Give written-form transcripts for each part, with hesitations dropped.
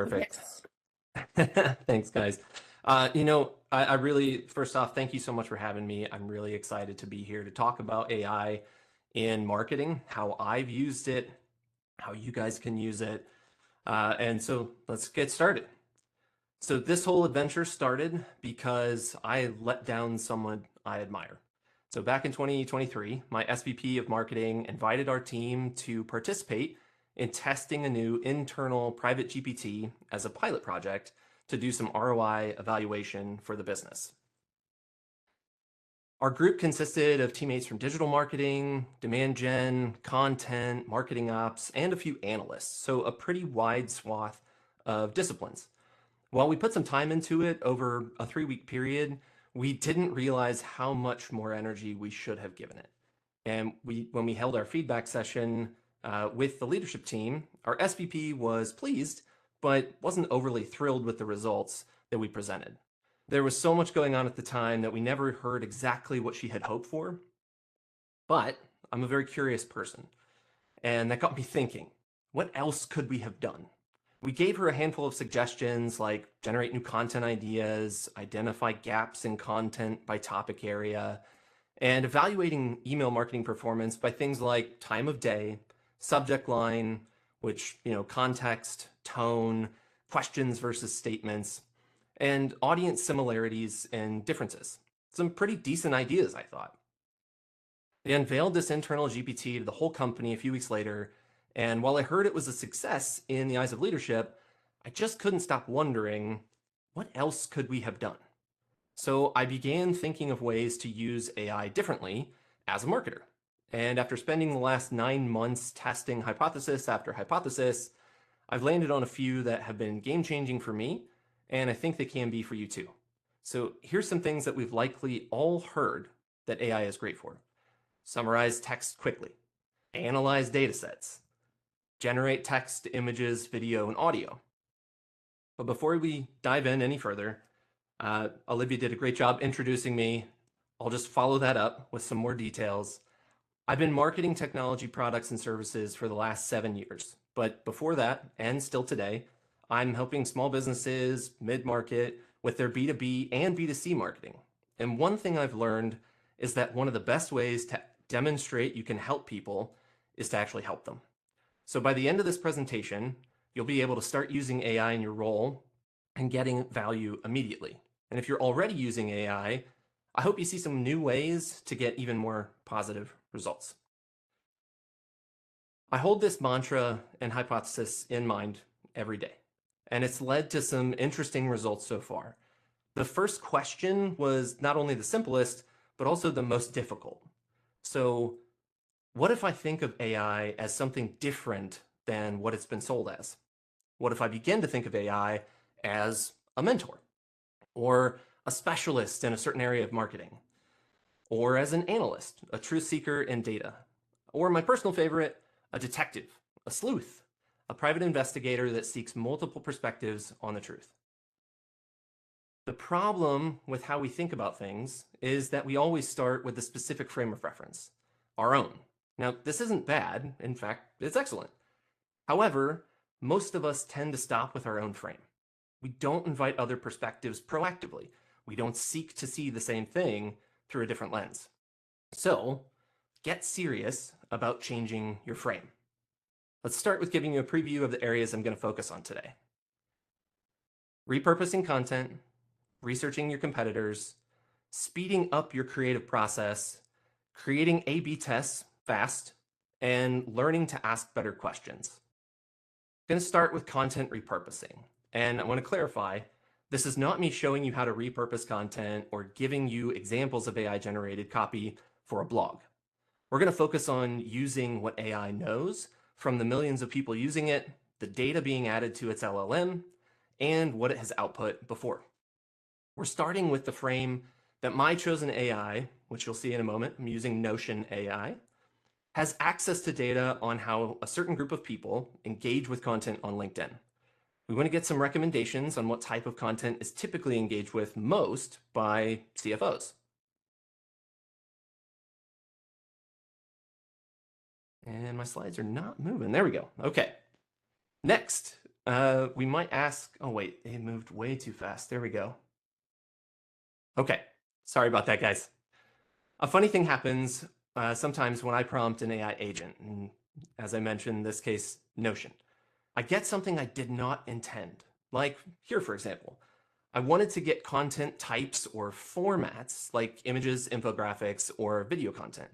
Perfect. Yes. Thanks, guys. I really, first off, thank you so much for having me. I'm really excited to be here to talk about AI in marketing, how I've used it, how you guys can use it. And so let's get started. So this whole adventure started because I let down someone I admire. So back in 2023, my SVP of marketing invited our team to participate in testing a new internal private GPT as a pilot project to do some ROI evaluation for the business. Our group consisted of teammates from digital marketing, demand gen, content, marketing ops, and a few analysts, so a pretty wide swath of disciplines. While we put some time into it over a 3-week period, we didn't realize how much more energy we should have given it. And when we held our feedback session with the leadership team, our SVP was pleased, but wasn't overly thrilled with the results that we presented. There was so much going on at the time that we never heard exactly what she had hoped for. But I'm a very curious person, and that got me thinking, what else could we have done? We gave her a handful of suggestions like generate new content ideas, identify gaps in content by topic area, and evaluating email marketing performance by things like time of day, subject line, which, context, tone, questions versus statements, and audience similarities and differences. Some pretty decent ideas, I thought. They unveiled this internal GPT to the whole company a few weeks later, and while I heard it was a success in the eyes of leadership, I just couldn't stop wondering, what else could we have done? So I began thinking of ways to use AI differently as a marketer. And after spending the last 9 months testing hypothesis after hypothesis, I've landed on a few that have been game-changing for me, and I think they can be for you too. So here's some things that we've likely all heard that AI is great for. Summarize text quickly, analyze data sets, generate text, images, video, and audio. But before we dive in any further, Olivia did a great job introducing me. I'll just follow that up with some more details. I've been marketing technology products and services for the last 7 years, but before that, and still today, I'm helping small businesses, mid-market, with their B2B and B2C marketing. And one thing I've learned is that one of the best ways to demonstrate you can help people is to actually help them. So by the end of this presentation, you'll be able to start using AI in your role and getting value immediately. And if you're already using AI, I hope you see some new ways to get even more positive results. I hold this mantra and hypothesis in mind every day, and it's led to some interesting results so far. The first question was not only the simplest, but also the most difficult. So what if I think of AI as something different than what it's been sold as? What if I begin to think of AI as a mentor, or a specialist in a certain area of marketing, or as an analyst, a truth seeker in data, or my personal favorite, a detective, a sleuth, a private investigator that seeks multiple perspectives on the truth? The problem with how we think about things is that we always start with a specific frame of reference, our own. Now, this isn't bad. In fact, it's excellent. However, most of us tend to stop with our own frame. We don't invite other perspectives proactively. We don't seek to see the same thing through a different lens. So get serious about changing your frame. Let's start with giving you a preview of the areas I'm going to focus on today. Repurposing content, researching your competitors, speeding up your creative process, creating A/B tests fast, and learning to ask better questions. I'm going to start with content repurposing. And I want to clarify, this is not me showing you how to repurpose content or giving you examples of AI-generated copy for a blog. We're going to focus on using what AI knows from the millions of people using it, the data being added to its LLM, and what it has output before. We're starting with the frame that my chosen AI, which you'll see in a moment, I'm using Notion AI, has access to data on how a certain group of people engage with content on LinkedIn. We want to get some recommendations on what type of content is typically engaged with most by CFOs. And my slides are not moving. There we go. Okay. Next, We might ask, oh wait, it moved way too fast. There we go. Okay, sorry about that, guys. A funny thing happens sometimes when I prompt an AI agent, and as I mentioned, in this case, Notion. I get something I did not intend. Like here, for example, I wanted to get content types or formats like images, infographics, or video content.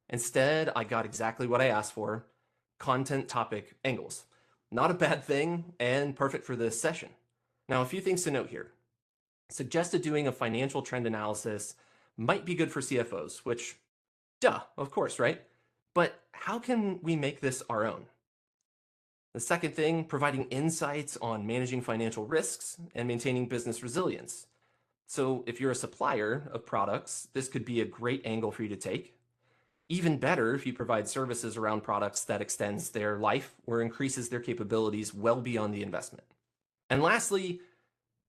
Instead, I got exactly what I asked for, content topic angles. Not a bad thing and perfect for this session. Now, a few things to note here. Suggested doing a financial trend analysis might be good for CFOs, which, duh, of course, right? But how can we make this our own? The second thing, providing insights on managing financial risks and maintaining business resilience. So if you're a supplier of products, this could be a great angle for you to take. Even better if you provide services around products that extends their life or increases their capabilities well beyond the investment. And lastly,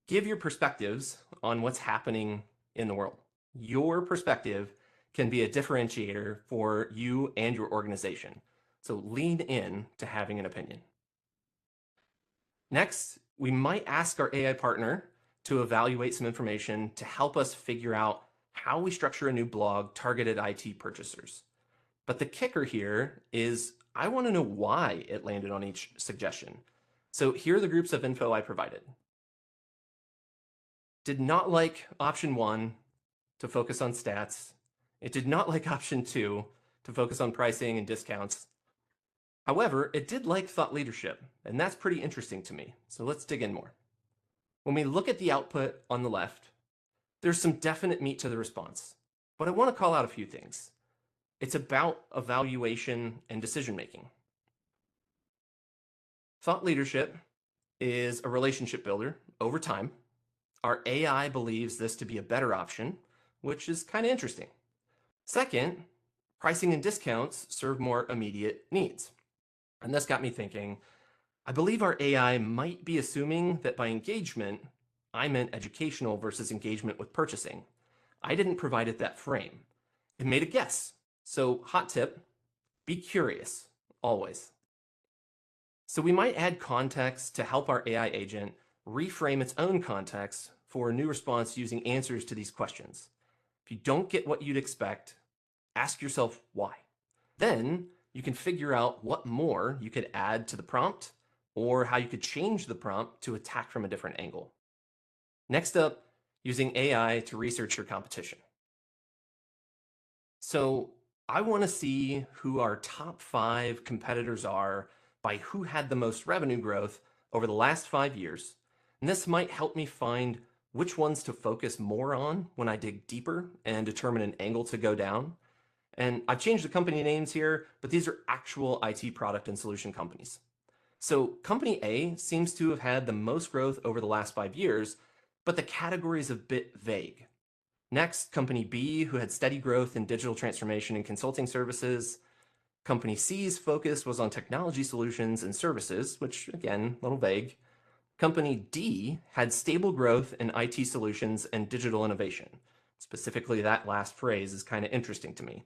give your perspectives on what's happening in the world. Your perspective can be a differentiator for you and your organization. So lean in to having an opinion. Next, we might ask our AI partner to evaluate some information to help us figure out how we structure a new blog targeted IT purchasers. But the kicker here is I want to know why it landed on each suggestion. So here are the groups of info I provided. Did not like option 1 to focus on stats. It did not like option 2 to focus on pricing and discounts. However, it did like thought leadership, and that's pretty interesting to me. So let's dig in more. When we look at the output on the left, there's some definite meat to the response, but I want to call out a few things. It's about evaluation and decision making. Thought leadership is a relationship builder over time. Our AI believes this to be a better option, which is kind of interesting. Second, pricing and discounts serve more immediate needs. And this got me thinking, I believe our AI might be assuming that by engagement, I meant educational versus engagement with purchasing. I didn't provide it that frame. It made a guess. So hot tip, be curious, always. So we might add context to help our AI agent reframe its own context for a new response using answers to these questions. If you don't get what you'd expect, ask yourself why. Then you can figure out what more you could add to the prompt or how you could change the prompt to attack from a different angle. Next up, using AI to research your competition. So I want to see who our top 5 competitors are by who had the most revenue growth over the last 5 years. And this might help me find which ones to focus more on when I dig deeper and determine an angle to go down. And I've changed the company names here, but these are actual IT product and solution companies. So company A seems to have had the most growth over the last 5 years, but the category is a bit vague. Next, company B, who had steady growth in digital transformation and consulting services. Company C's focus was on technology solutions and services, which again, a little vague. Company D had stable growth in IT solutions and digital innovation. Specifically, that last phrase is kind of interesting to me.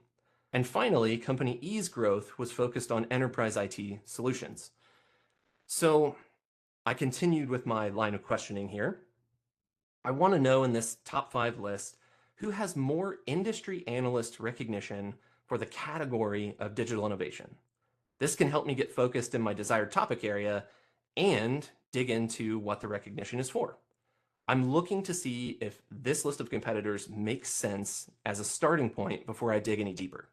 And finally, Company E's growth was focused on enterprise IT solutions. So I continued with my line of questioning here. I want to know in this top 5 list, who has more industry analyst recognition for the category of digital innovation. This can help me get focused in my desired topic area and dig into what the recognition is for. I'm looking to see if this list of competitors makes sense as a starting point before I dig any deeper.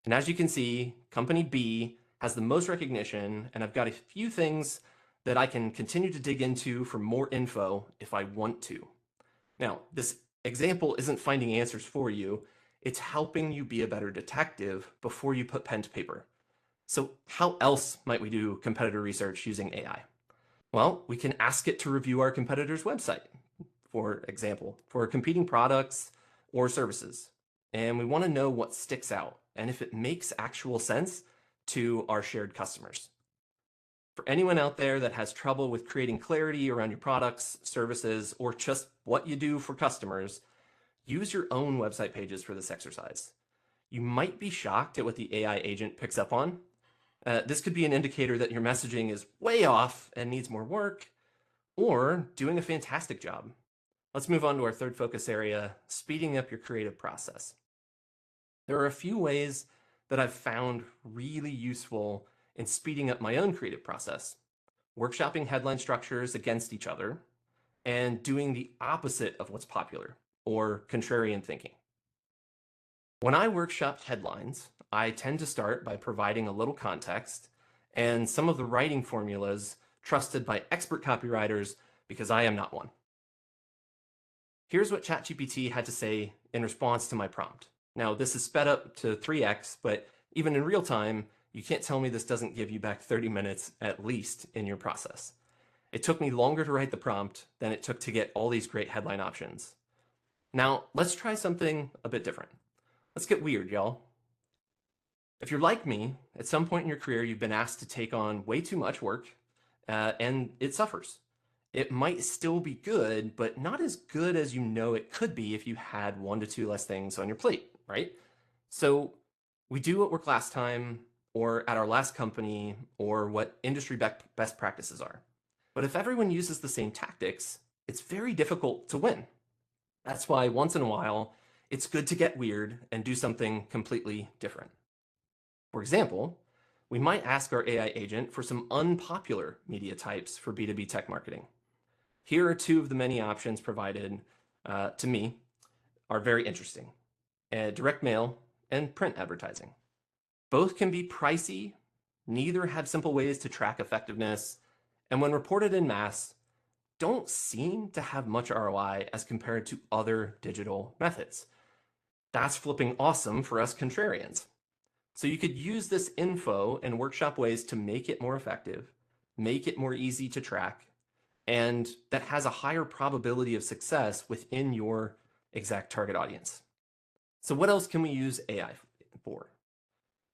And as you can see, Company B has the most recognition, and I've got a few things that I can continue to dig into for more info if I want to. Now, this example isn't finding answers for you. It's helping you be a better detective before you put pen to paper. So how else might we do competitor research using AI? Well, we can ask it to review our competitor's website, for example, for competing products or services. And we want to know what sticks out and if it makes actual sense to our shared customers. For anyone out there that has trouble with creating clarity around your products, services, or just what you do for customers, use your own website pages for this exercise. You might be shocked at what the AI agent picks up on. This could be an indicator that your messaging is way off and needs more work, or doing a fantastic job. Let's move on to our third focus area, speeding up your creative process. There are a few ways that I've found really useful in speeding up my own creative process. Workshopping headline structures against each other, and doing the opposite of what's popular, or contrarian thinking. When I workshop headlines, I tend to start by providing a little context and some of the writing formulas trusted by expert copywriters because I am not one. Here's what ChatGPT had to say in response to my prompt. Now, this is sped up to 3x, but even in real time, you can't tell me this doesn't give you back 30 minutes at least in your process. It took me longer to write the prompt than it took to get all these great headline options. Now, let's try something a bit different. Let's get weird, y'all. If you're like me, at some point in your career, you've been asked to take on way too much work, and it suffers. It might still be good, but not as good as you know it could be if you had 1 to 2 less things on your plate, right? So we do what worked last time, or at our last company, or what industry best practices are. But if everyone uses the same tactics, it's very difficult to win. That's why once in a while, it's good to get weird and do something completely different. For example, we might ask our AI agent for some unpopular media types for B2B tech marketing. Here are 2 of the many options provided to me are very interesting: direct mail and print advertising. Both can be pricey, neither have simple ways to track effectiveness, and when reported in mass, don't seem to have much ROI as compared to other digital methods. That's flipping awesome for us contrarians. So you could use this info and workshop ways to make it more effective, make it more easy to track, and that has a higher probability of success within your exact target audience. So what else can we use AI for?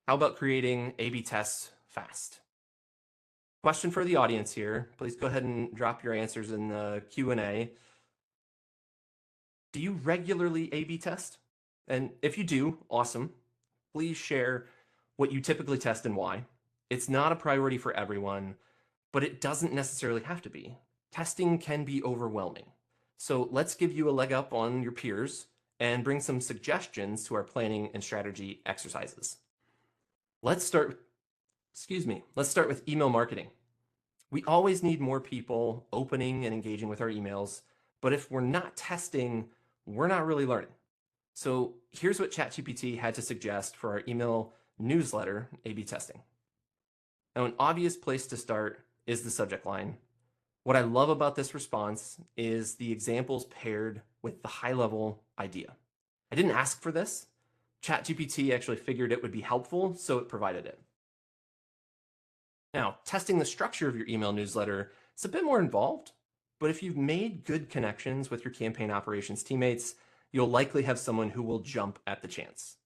How about creating A/B tests fast? Question for the audience here. Please go ahead and drop your answers in the Q&A. Do you regularly A/B test? And if you do, awesome. Please share what you typically test and why. It's not a priority for everyone, but it doesn't necessarily have to be. Testing can be overwhelming. So let's give you a leg up on your peers and bring some suggestions to our planning and strategy exercises. Let's start with email marketing. We always need more people opening and engaging with our emails, but if we're not testing, we're not really learning. So here's what ChatGPT had to suggest for our email newsletter A/B testing. Now, an obvious place to start is the subject line. What I love about this response is the examples paired with the high-level idea. I didn't ask for this. ChatGPT actually figured it would be helpful, so it provided it. Now, testing the structure of your email newsletter is a bit more involved, but if you've made good connections with your campaign operations teammates, you'll likely have someone who will jump at the chance.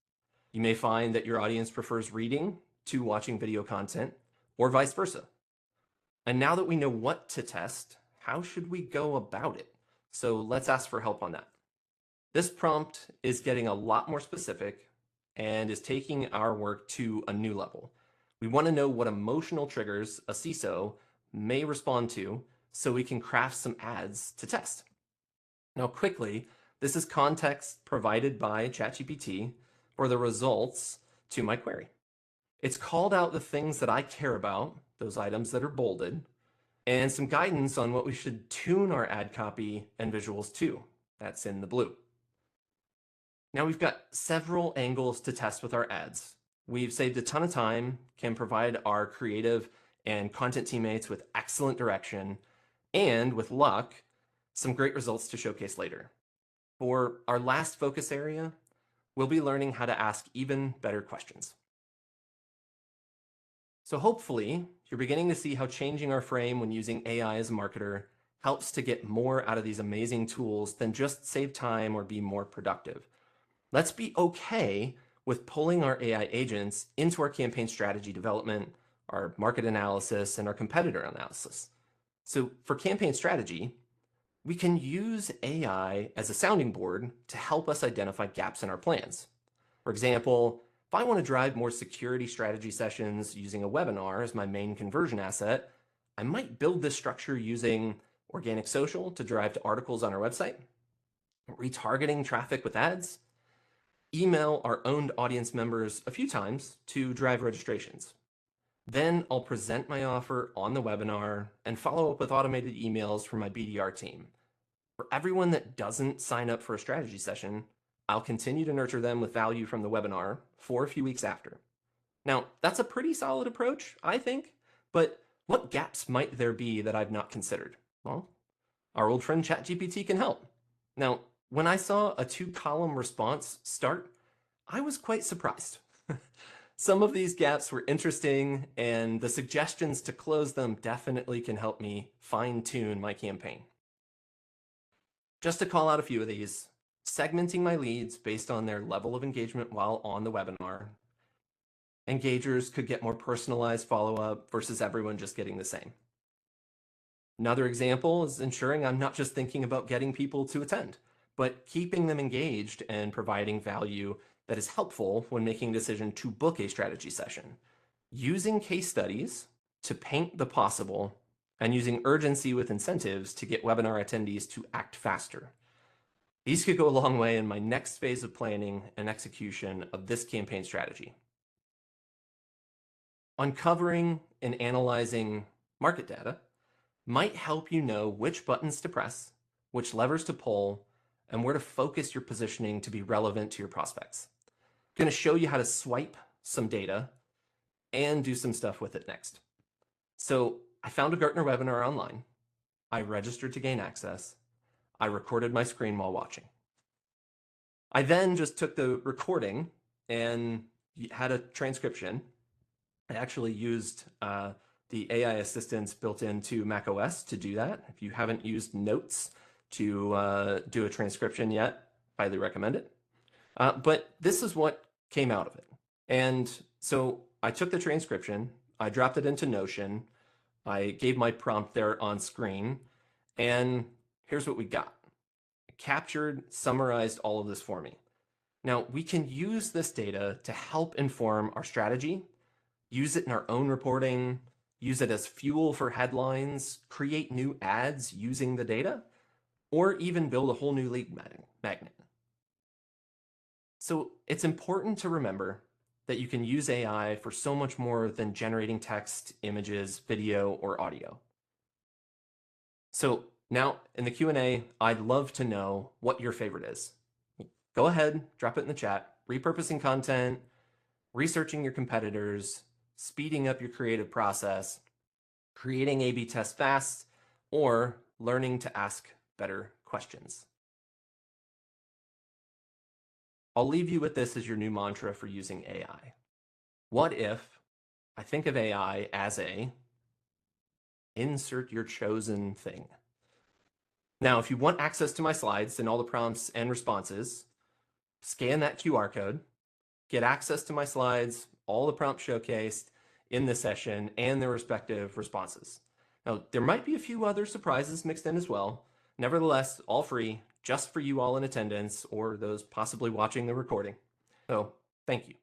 You may find that your audience prefers reading to watching video content, or vice versa. And now that we know what to test, how should we go about it? So let's ask for help on that. This prompt is getting a lot more specific and is taking our work to a new level. We want to know what emotional triggers a CISO may respond to so we can craft some ads to test. Now, quickly, this is context provided by ChatGPT for the results to my query. It's called out the things that I care about, those items that are bolded, and some guidance on what we should tune our ad copy and visuals to. That's in the blue. Now we've got several angles to test with our ads. We've saved a ton of time, can provide our creative and content teammates with excellent direction, and with luck, some great results to showcase later. For our last focus area, we'll be learning how to ask even better questions. So hopefully, you're beginning to see how changing our frame when using AI as a marketer helps to get more out of these amazing tools than just save time or be more productive. Let's be okay with pulling our AI agents into our campaign strategy development, our market analysis, and our competitor analysis. So for campaign strategy, we can use AI as a sounding board to help us identify gaps in our plans. For example, If I want to drive more security strategy sessions using a webinar as my main conversion asset, I might build this structure using organic social to drive to articles on our website, retargeting traffic with ads, email our owned audience members a few times to drive registrations. Then I'll present my offer on the webinar and follow up with automated emails from my BDR team. For everyone that doesn't sign up for a strategy session, I'll continue to nurture them with value from the webinar for a few weeks after. Now, that's a pretty solid approach, I think, but what gaps might there be that I've not considered? Well, our old friend ChatGPT can help. Now, when I saw a 2-column response start, I was quite surprised. Some of these gaps were interesting, and the suggestions to close them definitely can help me fine-tune my campaign. Just to call out a few of these, segmenting my leads based on their level of engagement while on the webinar. Engagers could get more personalized follow-up versus everyone just getting the same. Another example is ensuring I'm not just thinking about getting people to attend, but keeping them engaged and providing value that is helpful when making a decision to book a strategy session. Using case studies to paint the possible and using urgency with incentives to get webinar attendees to act faster. These could go a long way in my next phase of planning and execution of this campaign strategy. Uncovering and analyzing market data might help you know which buttons to press, which levers to pull, and where to focus your positioning to be relevant to your prospects. I'm going to show you how to swipe some data and do some stuff with it next. So I found a Gartner webinar online. I registered to gain access. I recorded my screen while watching. I then just took the recording and had a transcription. I actually used the AI assistants built into macOS to do that. If you haven't used Notes to do a transcription yet, highly recommend it. But this is what came out of it. And so I took the transcription, I dropped it into Notion, I gave my prompt there on screen, and here's what we got. It captured, summarized all of this for me. Now, we can use this data to help inform our strategy, use it in our own reporting, use it as fuel for headlines, create new ads using the data, or even build a whole new lead magnet. So it's important to remember that you can use AI for so much more than generating text, images, video, or audio. So now in the Q&A, I'd love to know what your favorite is. Go ahead, drop it in the chat. Repurposing content, researching your competitors, speeding up your creative process, creating A/B tests fast, or learning to ask better questions. I'll leave you with this as your new mantra for using AI. What if I think of AI as a insert your chosen thing? Now, if you want access to my slides and all the prompts and responses, scan that QR code, get access to my slides, all the prompts showcased in this session and their respective responses. Now, there might be a few other surprises mixed in as well. Nevertheless, all free, just for you all in attendance or those possibly watching the recording. So, thank you.